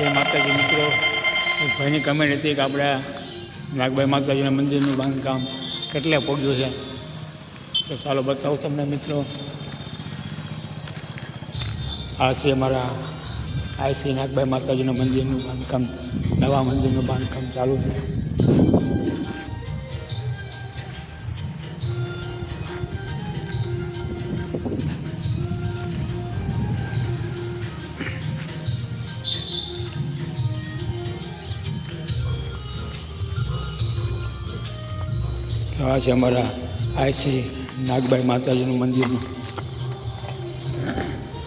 જય માતાજી મિત્રો, એક ભાઈની કમેન્ટ હતી કે આપણા નાગબાઈ માતાજીના મંદિરનું બાંધકામ કેટલે પહોંચ્યું છે, તો ચાલો બતાવું તમને મિત્રો. આ છે અમારા આઈસી નાગબાઈ માતાજીના મંદિરનું બાંધકામ, નવા મંદિરનું બાંધકામ ચાલુ છે. આ છે અમારા આઈસી નાગબાઈ માતાજીનું મંદિરનું.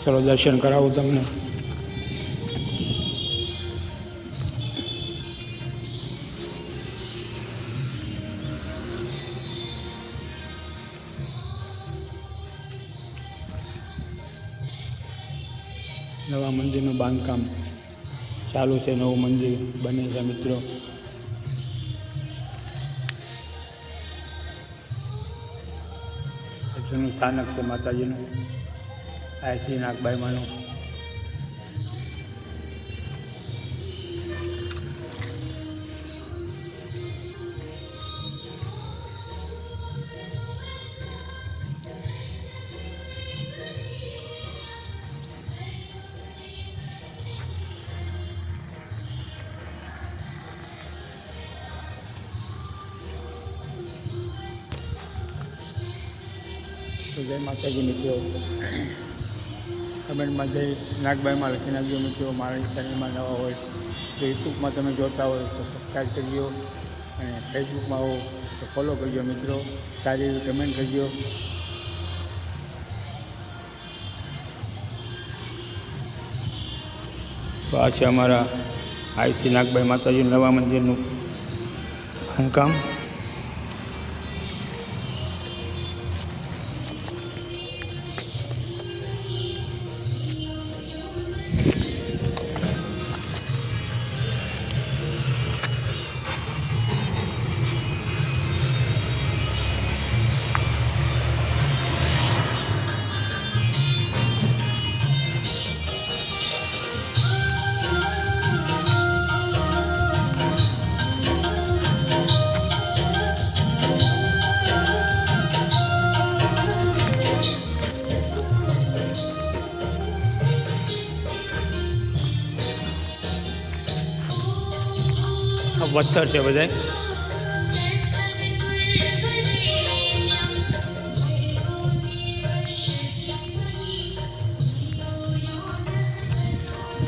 ચલો દર્શન કરાવું તમને. નવા મંદિરનું બાંધકામ ચાલુ છે, નવું મંદિર બને છે મિત્રો. જૂનું સ્થાનક છે માતાજીનું, આઈસી નાગબાઈમાંનું. તો જય માતાજી મિત્રો, કમેન્ટમાં જય નાગબાઈમાં લખી નાખજો મિત્રો. મારી ચેનલમાં નવા હોય તો યુટ્યુબમાં તમે જોતા હોય તો સબસ્ક્રાઈબ કરજો, અને ફેસબુકમાં હો તો ફોલો કરજો મિત્રો. સારી એવી કમેન્ટ કરજો. તો આ છે અમારા આઈસી નાગબાઈ માતાજી નવા મંદિરનું બાંધકામ. પથ્થર છે બધા.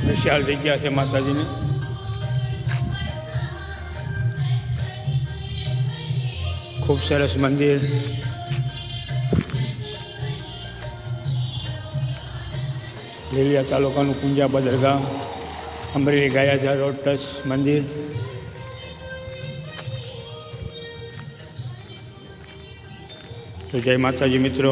વિશાળ જગ્યા છે માતાજીની. ખૂબ સરસ મંદિર. લીલિયા તાલુકાનું કુંજાબા દરગાહ, અમરેલી ગાયાજા રોડ ટચ મંદિર. તો જય માતાજી મિત્રો.